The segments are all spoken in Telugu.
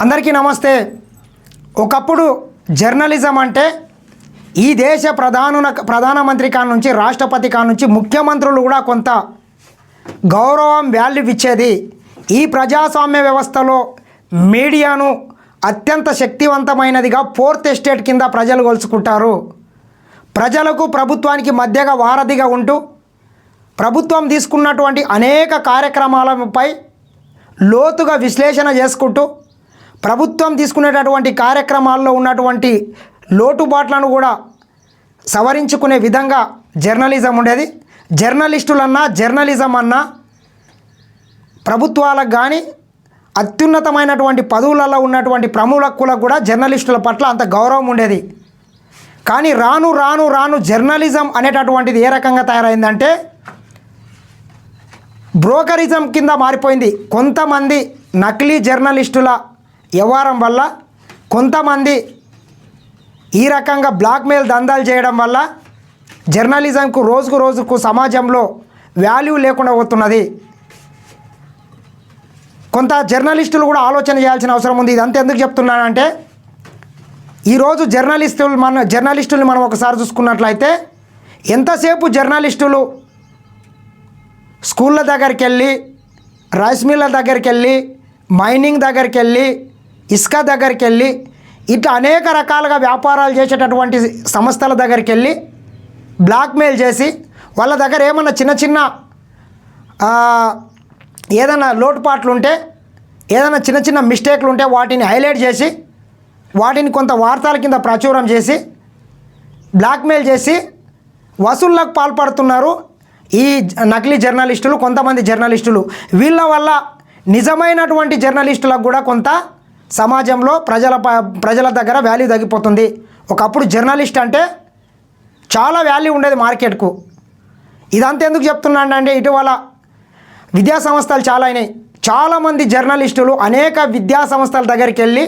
నమస్తే। ఒకప్పుడు జర్నలిజం అంటే ఈ దేశ ప్రధానమంత్రి కాని నుంచి రాష్ట్రపతి కాని నుంచి ముఖ్యమంత్రులు కూడా కొంత గౌరవం వాల్యూ ఇచ్చేది। ఈ ప్రజాస్వామ్య వ్యవస్థలో మీడియాను అత్యంత శక్తివంతమైనదిగా ఫోర్త్ ఎస్టేట్ కింద ప్రజలు కొలుచుకుంటారు। ప్రజలకు ప్రభుత్వానికి మధ్యగా వారధిగా ఉంటూ ప్రభుత్వం తీసుకున్నటువంటి అనేక కార్యక్రమాలపై లోతుగా విశ్లేషణ చేసుకుంటూ ప్రభుత్వం తీసుకునేటటువంటి కార్యక్రమాల్లో ఉన్నటువంటి లోటుబాట్లను కూడా సవరించుకునే విధంగా జర్నలిజం ఉండేది। జర్నలిస్టులన్నా జర్నలిజం అన్నా ప్రభుత్వాలకు కానీ అత్యున్నతమైనటువంటి పదవులలో ఉన్నటువంటి ప్రముఖులకు కూడా జర్నలిస్టుల పట్ల అంత గౌరవం ఉండేది। కానీ రాను రాను రాను జర్నలిజం అనేటటువంటిది ఏ రకంగా తయారైందంటే బ్రోకరిజం కింద మారిపోయింది। కొంతమంది నకిలీ జర్నలిస్టుల వ్యవహారం వల్ల, కొంతమంది ఈ రకంగా బ్లాక్మెయిల్ దందాలు చేయడం వల్ల జర్నలిజంకు రోజుకు రోజుకు సమాజంలో వాల్యూ లేకుండా పోతున్నది। కొంత జర్నలిస్టులు కూడా ఆలోచన చేయాల్సిన అవసరం ఉంది। ఇదంతా ఎందుకు చెప్తున్నానంటే ఈరోజు జర్నలిస్టుల్ని మనం ఒకసారి చూసుకున్నట్లయితే ఎంతసేపు జర్నలిస్టులు స్కూళ్ళ దగ్గరికి వెళ్ళి, రైస్ మిల్ల దగ్గరికి వెళ్ళి, మైనింగ్ దగ్గరికి వెళ్ళి, ఇసుక దగ్గరికి వెళ్ళి, ఇట్లా అనేక రకాలుగా వ్యాపారాలు చేసేటటువంటి సంస్థల దగ్గరికి వెళ్ళి బ్లాక్మెయిల్ చేసి వాళ్ళ దగ్గర ఏమన్నా చిన్న చిన్న ఏదైనా లోటుపాట్లు ఉంటే, ఏదైనా చిన్న చిన్న మిస్టేక్లు ఉంటే వాటిని హైలైట్ చేసి వాటిని కొంత వార్తల కింద ప్రచురం చేసి బ్లాక్మెయిల్ చేసి వసూళ్లకు పాల్పడుతున్నారు ఈ నకిలీ జర్నలిస్టులు, కొంతమంది జర్నలిస్టులు। వీళ్ళ వల్ల నిజమైనటువంటి జర్నలిస్టులకు కూడా కొంత సమాజంలో ప్రజల దగ్గర వాల్యూ తగ్గిపోతుంది। ఒకప్పుడు జర్నలిస్ట్ అంటే చాలా వాల్యూ ఉండేది మార్కెట్కు। ఇదంతా ఎందుకు చెప్తున్నానంటే ఇటీవల విద్యా సంస్థలు చాలా అయినాయి। చాలామంది జర్నలిస్టులు అనేక విద్యా సంస్థల దగ్గరికి వెళ్ళి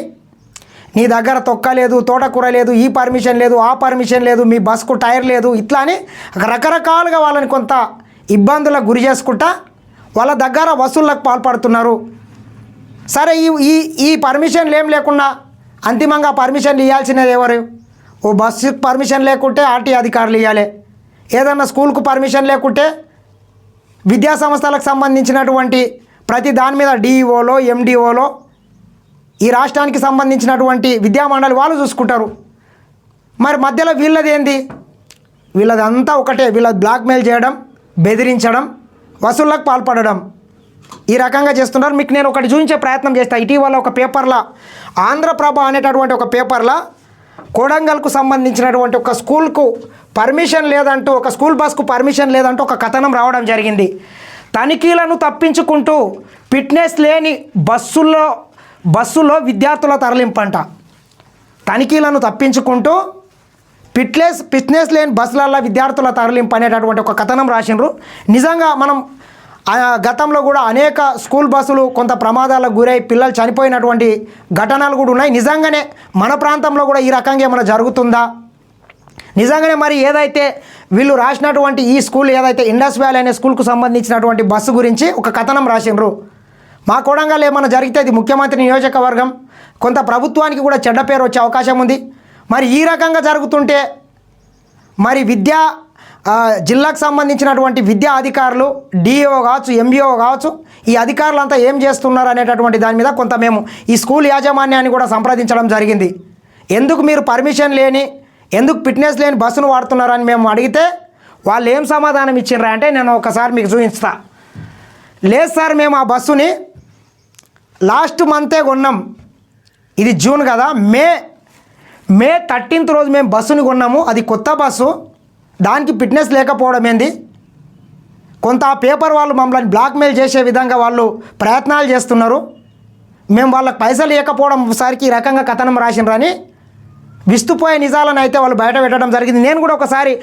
నీ దగ్గర తొక్క లేదు, తోటకూర లేదు, ఈ పర్మిషన్ లేదు, ఆ పర్మిషన్ లేదు, మీ బస్కు టైర్ లేదు, ఇట్లా అని రకరకాలుగా వాళ్ళని కొంత ఇబ్బందులకు గురి చేసుకుంటా వాళ్ళ దగ్గర వసూళ్ళకు పాల్పడుతున్నారు। సరే ఈ పర్మిషన్లు ఏం లేకుండా అంతిమంగా పర్మిషన్లు ఇవ్వాల్సినది ఎవరు? ఓ బస్సుకు పర్మిషన్ లేకుంటే ఆర్టీ అధికారులు ఇవ్వాలి, ఏదన్నా స్కూల్కు పర్మిషన్ లేకుంటే విద్యా సంస్థలకు సంబంధించినటువంటి ప్రతి దాని మీద డిఈఓలో ఎండిఓలో ఈ రాష్ట్రానికి సంబంధించినటువంటి విద్యామండలి వాళ్ళు చూసుకుంటారు। మరి మధ్యలో వీళ్ళది ఏంది? వీళ్ళది అంతా ఒకటే, వీళ్ళది బ్లాక్మెయిల్ చేయడం, బెదిరించడం, వసూళ్ళకు పాల్పడడం, ఈ రకంగా చేస్తున్నారు। మీకు నేను ఒకటి చూపించే ప్రయత్నం చేస్తాను। ఇటీవల ఒక పేపర్లో ఆంధ్రప్రభ అనేటటువంటి ఒక పేపర్లో కొడంగల్కు సంబంధించినటువంటి ఒక స్కూల్కు పర్మిషన్ లేదంటూ, ఒక స్కూల్ బస్కు పర్మిషన్ లేదంటూ ఒక కథనం రావడం జరిగింది। తనిఖీలను తప్పించుకుంటూ ఫిట్నెస్ లేని బస్సులో విద్యార్థుల తరలింపంట। తనిఖీలను తప్పించుకుంటూ ఫిట్నెస్ లేని బస్సులలో విద్యార్థుల తరలింపు అనేటటువంటి ఒక కథనం రాసిండ్రు। నిజంగా మనం గతంలో కూడా అనేక స్కూల్ బస్సులు కొంత ప్రమాదాలకు గురై పిల్లలు చనిపోయినటువంటి ఘటనలు కూడా ఉన్నాయి। నిజంగానే మన ప్రాంతంలో కూడా ఈ రకంగా ఏమైనా జరుగుతుందా? నిజంగానే మరి ఏదైతే వీళ్ళు రాసినటువంటి ఈ స్కూల్ ఏదైతే ఇండస్ వ్యాలీ అనే స్కూల్కు సంబంధించినటువంటి బస్సు గురించి ఒక కథనం రాసిండ్రు। మా కొడంగల్ ఏమైనా జరిగితే ఇది ముఖ్యమంత్రి నియోజకవర్గం, కొంత ప్రభుత్వానికి కూడా చెడ్డ పేరు వచ్చే అవకాశం ఉంది। మరి ఈ రకంగా జరుగుతుంటే మరి జిల్లాకు సంబంధించినటువంటి విద్యా అధికారులు, డిఓ కావచ్చు, ఎంబీఓ కావచ్చు, ఈ అధికారులంతా ఏం చేస్తున్నారు అనేటటువంటి దాని మీద కొంత మేము ఈ స్కూల్ యాజమాన్యాన్ని కూడా సంప్రదించడం జరిగింది। ఎందుకు మీరు పర్మిషన్ లేని, ఎందుకు ఫిట్నెస్ లేని బస్సును వాడుతున్నారని మేము అడిగితే వాళ్ళు ఏం సమాధానం ఇచ్చిండ్రా అంటే నేను ఒకసారి మీకు చూపిస్తా। లేదు సార్, మేము ఆ బస్సుని లాస్ట్ మంతే కొన్నాం, ఇది జూన్ కదా, మే 13th రోజు మేము బస్సుని కొన్నాము, అది కొత్త బస్సు, దానికి ఫిట్నెస్ లేకపోవడం ఏంది? కొంత ఆ పేపర్ వాళ్ళు మమ్మల్ని బ్లాక్మెయిల్ చేసే విధంగా వాళ్ళు ప్రయత్నాలు చేస్తున్నారు, మేము వాళ్ళకి పైసలు ఇవ్వకపోవడం సరికి ఈ రకంగా కథనం రాసినరని విస్తుపోయే నిజాలను అయితే వాళ్ళు బయట పెట్టడం జరిగింది। నేను కూడా ఒకసారి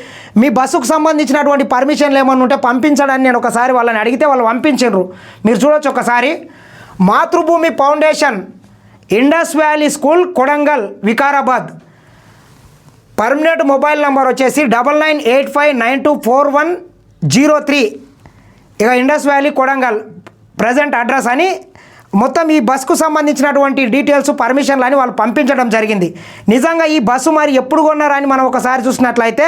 మీ బస్సుకు సంబంధించినటువంటి పర్మిషన్లు ఏమన్నా ఉంటే పంపించడానికి నేను ఒకసారి వాళ్ళని అడిగితే వాళ్ళు పంపించారు। మీరు చూడొచ్చు ఒకసారి। మాతృభూమి foundation, Indus valley school, Kodangal, Vikarabad, permanent mobile number వచ్చేసి 9985924103, ఇక Indus valley Kodangal present address అని మొత్తం ఈ బస్కు సంబంధించినటువంటి డీటెయిల్స్ పర్మిషన్లు అని వాళ్ళు పంపించడం జరిగింది. నిజంగా ఈ బస్సు మరి ఎప్పుడు కొన్నారని మనం ఒకసారి చూసినట్లయితే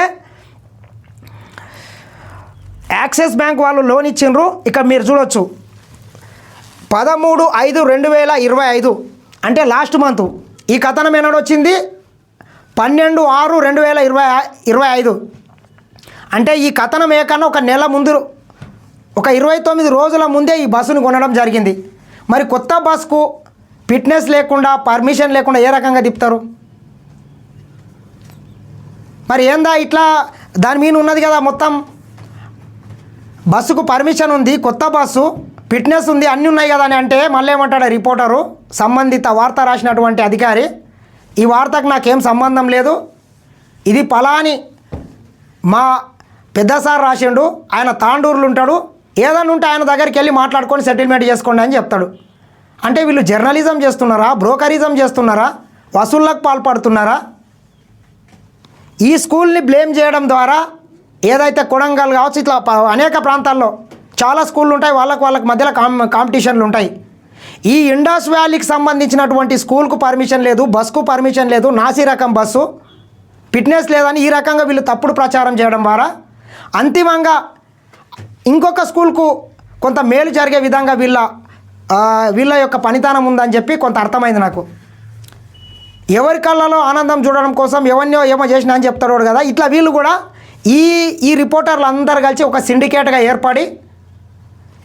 యాక్సిస్ బ్యాంక్ వాళ్ళు లోన్ ఇచ్చిండ్రు. ఇక్కడ మీరు చూడొచ్చు 13/5/2025 అంటే లాస్ట్ మంత్. ఈ కథనం ఏనాడొచ్చింది 12/6/2025 అంటే ఈ కథనం ఏకన్నా ఒక నెల ముందు, ఒక 29 రోజుల ముందే ఈ బస్సును కొనడం జరిగింది. మరి కొత్త బస్కు ఫిట్నెస్ లేకుండా పర్మిషన్ లేకుండా ఏ రకంగా తిప్పుతారు? మరి ఏందా ఇట్లా దాని మీద ఉన్నది కదా, మొత్తం బస్సుకు పర్మిషన్ ఉంది, కొత్త బస్సు ఫిట్నెస్ ఉంది, అన్నీ ఉన్నాయి కదా అని అంటే మళ్ళీ ఏమంటాడు రిపోర్టరు, సంబంధిత వార్త రాసినటువంటి అధికారి, ఈ వార్తకు నాకేం సంబంధం లేదు, ఇది పలాని మా పెద్ద సార్ రాసిండు, ఆయన తాండూరులు ఉంటాడు, ఏదన్నా ఉంటే ఆయన దగ్గరికి వెళ్ళి మాట్లాడుకొని సెటిల్మెంట్ చేసుకోండి అని చెప్తాడు. అంటే వీళ్ళు జర్నలిజం చేస్తున్నారా, బ్రోకరిజం చేస్తున్నారా, వసూళ్ళకు పాల్పడుతున్నారా? ఈ స్కూల్ని బ్లేమ్ చేయడం ద్వారా ఏదైతే కొడంగల్ కావచ్చు, ఇట్లా అనేక ప్రాంతాల్లో చాలా స్కూళ్ళు ఉంటాయి, వాళ్ళకి మధ్యలో కాంపిటీషన్లు ఉంటాయి. ఈ ఇండస్ వ్యాలీకి సంబంధించినటువంటి స్కూల్కు పర్మిషన్ లేదు, బస్కు పర్మిషన్ లేదు, నాసి రకం బస్సు, ఫిట్నెస్ లేదని ఈ రకంగా వీళ్ళు తప్పుడు ప్రచారం చేయడం ద్వారా అంతిమంగా ఇంకొక స్కూల్కు కొంత మేలు జరిగే విధంగా వీళ్ళ యొక్క పనితనం ఉందని చెప్పి కొంత అర్థమైంది నాకు. ఎవరి కళ్ళలో ఆనందం చూడడం కోసం ఎవరినో ఏమో చేసినా అని చెప్తాడు కదా, ఇట్లా వీళ్ళు కూడా ఈ రిపోర్టర్లు అందరు కలిసి ఒక సిండికేట్గా ఏర్పడి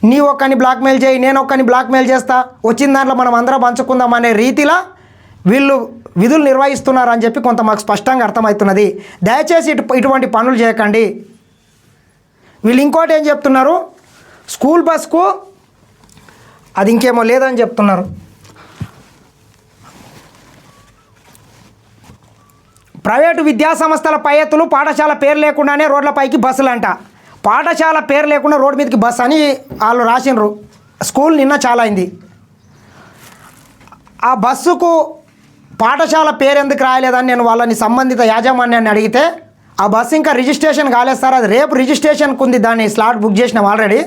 నీ ఒక్కని బ్లాక్మెయిల్ చేయి, నేను ఒక్కని బ్లాక్మెయిల్ చేస్తా, వచ్చిన దాంట్లో మనం అందరం పంచుకుందాం అనే రీతిలో వీళ్ళు విధులు నిర్వహిస్తున్నారు అని చెప్పి కొంత మాకు స్పష్టంగా అర్థమవుతున్నది. దయచేసి ఇటువంటి పనులు చేయకండి. వీళ్ళు ఇంకోటి ఏం చెప్తున్నారు, స్కూల్ బస్కు అది ఇంకేమో లేదని చెప్తున్నారు. ప్రైవేటు విద్యాసంస్థల పై ఎత్తులు పాఠశాల పేరు లేకుండానే రోడ్లపైకి బస్సులు అంట. పాఠశాల పేరు లేకుండా రోడ్డు మీదకి బస్సు అని వాళ్ళు రాసినారు. స్కూల్ నిన్న చాలా అయింది. ఆ బస్సుకు పాఠశాల పేరు ఎందుకు రాయలేదని నేను వాళ్ళని సంబంధిత యాజమాన్యాన్ని అడిగితే, ఆ బస్సు ఇంకా రిజిస్ట్రేషన్ కాలేదు సార్, అది రేపు రిజిస్ట్రేషన్కి ఉంది, దాన్ని స్లాట్ బుక్ చేసినాం ఆల్రెడీ.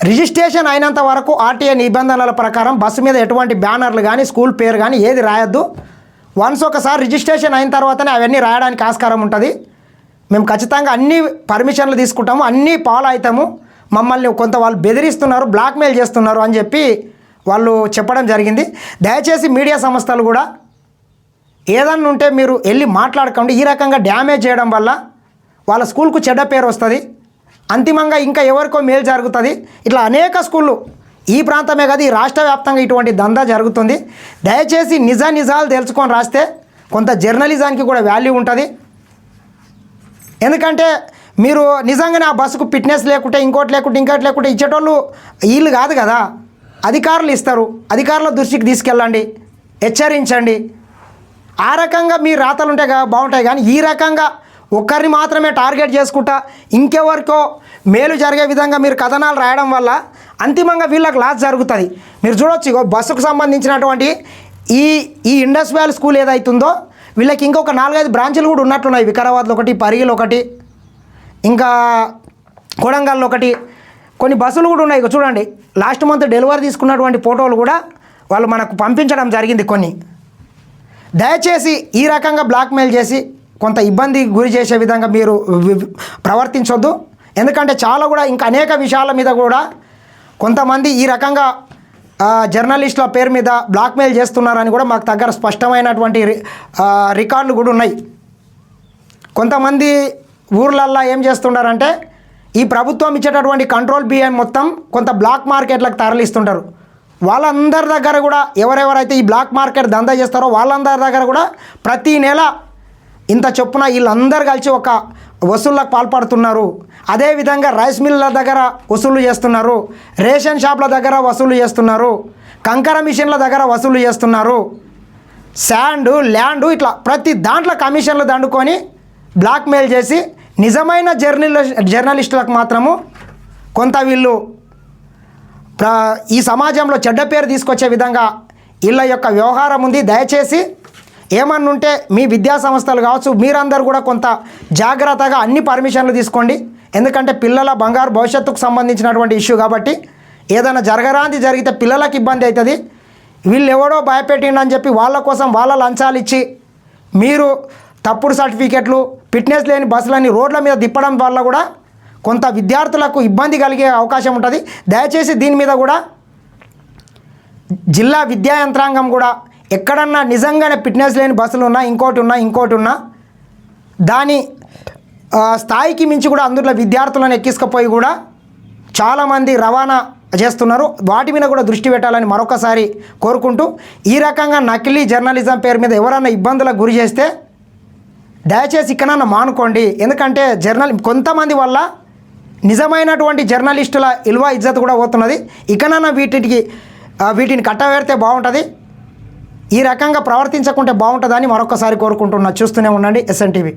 రిజిస్ట్రేషన్ అయినంత వరకు ఆర్టీఏ నిబంధనల ప్రకారం బస్సు మీద ఎటువంటి బ్యానర్లు కానీ స్కూల్ పేరు కానీ ఏది రాయొద్దు. వన్స్ ఒకసారి రిజిస్ట్రేషన్ అయిన తర్వాతనే అవన్నీ రాయడానికి ఆస్కారం ఉంటుంది. మేము ఖచ్చితంగా అన్ని పర్మిషన్లు తీసుకుంటాము, అన్నీ ఫాలో అవుతాము, మమ్మల్ని కొంత వాళ్ళు బెదిరిస్తున్నారు, బ్లాక్మెయిల్ చేస్తున్నారు అని చెప్పి వాళ్ళు చెప్పడం జరిగింది. దయచేసి మీడియా సంస్థలు కూడా ఏదన్నా ఉంటే మీరు వెళ్ళి మాట్లాడకండి. ఈ రకంగా డ్యామేజ్ చేయడం వల్ల వాళ్ళ స్కూల్కు చెడ్డ పేరు వస్తుంది, అంతిమంగా ఇంకా ఎవరికో మేలు జరుగుతుంది. ఇట్లా అనేక స్కూళ్ళు ఈ ప్రాంతమే కాదు, ఈ రాష్ట్ర వ్యాప్తంగా ఇటువంటి దందా జరుగుతుంది. దయచేసి నిజాలు తెలుసుకొని రాస్తే కొంత జర్నలిజానికి కూడా వాల్యూ ఉంటుంది. ఎందుకంటే మీరు నిజంగానే ఆ బస్సుకు ఫిట్నెస్ లేకుంటే ఇంకోటి లేకుంటే ఇచ్చేటోళ్ళు వీళ్ళు కాదు కదా, అధికారులు ఇస్తారు. అధికారుల దృష్టికి తీసుకెళ్ళండి, హెచ్చరించండి. ఆ రకంగా మీ రాతలు ఉంటే బాగుంటాయి. కానీ ఈ రకంగా ఒక్కరిని మాత్రమే టార్గెట్ చేసుకుంటా ఇంకెవరికో మేలు జరిగే విధంగా మీరు కథనాలు రాయడం వల్ల అంతిమంగా వీళ్ళకి లాస్ జరుగుతుంది. మీరు చూడొచ్చు, బస్సుకు సంబంధించినటువంటి ఈ ఇండస్ వ్యాలీ స్కూల్ ఏదైతుందో వీళ్ళకి ఇంకొక 4-5 బ్రాంచులు కూడా ఉన్నట్లున్నాయి. వికారాబాద్లో ఒకటి, పరిగిలో ఒకటి, ఇంకా కొడంగల్లో ఒకటి, కొన్ని బస్సులు కూడా ఉన్నాయి. చూడండి, లాస్ట్ మంత్ డెలివరీ తీసుకున్నటువంటి ఫోటోలు కూడా వాళ్ళు మనకు పంపించడం జరిగింది కొన్ని. దయచేసి ఈ రకంగా బ్లాక్మెయిల్ చేసి కొంత ఇబ్బంది గురి చేసే విధంగా మీరు ప్రవర్తించొద్దు. ఎందుకంటే చాలా కూడా ఇంకా అనేక విషయాల మీద కూడా కొంతమంది ఈ రకంగా జర్నలిస్టుల పేరు మీద బ్లాక్మెయిల్ చేస్తున్నారని కూడా మాకు దగ్గర స్పష్టమైనటువంటి రికార్డులు కూడా ఉన్నాయి. కొంతమంది ఊర్లల్లో ఏం చేస్తుంటారంటే ఈ ప్రభుత్వం ఇచ్చేటటువంటి కంట్రోల్ బియ్యం మొత్తం కొంత బ్లాక్ మార్కెట్లకు తరలిస్తుంటారు. వాళ్ళందరి దగ్గర కూడా ఎవరెవరైతే ఈ బ్లాక్ మార్కెట్ దందా చేస్తారో వాళ్ళందరి దగ్గర కూడా ప్రతీ నెల ఇంత చొప్పున వీళ్ళందరూ కలిసి ఒక వసూళ్ళకు పాల్పడుతున్నారు. అదేవిధంగా రైస్ మిల్ల దగ్గర వసూలు చేస్తున్నారు, రేషన్ షాప్ల దగ్గర వసూలు చేస్తున్నారు, కంకర మిషన్ల దగ్గర వసూలు చేస్తున్నారు, శాండు ల్యాండు ఇట్లా ప్రతి దాంట్లో కమిషన్లు దండుకొని బ్లాక్మెయిల్ చేసి నిజమైన జర్నలిస్టులకు మాత్రము కొంత వీళ్ళు ఈ సమాజంలో చెడ్డ పేరు తీసుకొచ్చే విధంగా వీళ్ళ యొక్క వ్యవహారం ఉంది. దయచేసి ఏమన్నుంటే మీ విద్యా సంస్థలు కావచ్చు, మీరందరూ కూడా కొంత జాగ్రత్తగా అన్ని పర్మిషన్లు తీసుకోండి. ఎందుకంటే పిల్లల బంగారు భవిష్యత్తుకు సంబంధించినటువంటి ఇష్యూ కాబట్టి ఏదైనా జరగరాంది జరిగితే పిల్లలకు ఇబ్బంది అవుతుంది. వీళ్ళు ఎవడో భయపెట్టిండని చెప్పి వాళ్ళ కోసం వాళ్ళ లంచాలు ఇచ్చి మీరు తప్పుడు సర్టిఫికెట్లు, ఫిట్నెస్ లేని బస్సులని రోడ్ల మీద తిప్పడం వల్ల కూడా కొంత విద్యార్థులకు ఇబ్బంది కలిగే అవకాశం ఉంటుంది. దయచేసి దీని మీద కూడా జిల్లా విద్యా యంత్రాంగం కూడా ఎక్కడన్నా నిజంగానే ఫిట్నెస్ లేని బస్సులు ఉన్నా ఇంకోటి ఉన్నా దాని స్థాయికి మించి కూడా అందులో విద్యార్థులను ఎక్కించుకుపోయి కూడా చాలామంది రవాణా చేస్తున్నారు. వాటి మీద కూడా దృష్టి పెట్టాలని మరొకసారి కోరుకుంటూ, ఈ రకంగా నకిలీ జర్నలిజం పేరు మీద ఎవరన్నా ఇబ్బందులకు గురి చేస్తే దయచేసి ఇక్కడన్నా మానుకోండి. ఎందుకంటే కొంతమంది వల్ల నిజమైనటువంటి జర్నలిస్టుల ఇల్వ ఇజ్జత్ కూడా పోతున్నది. ఇకనన్నా వీటిని కట్టవేడితే బాగుంటుంది. ఈ రకంగా ప్రవర్తించకుంటే బాగుంటుందని మరొకసారి కోరుకుంటున్నా. చూస్తూనే ఉండండి SN TV.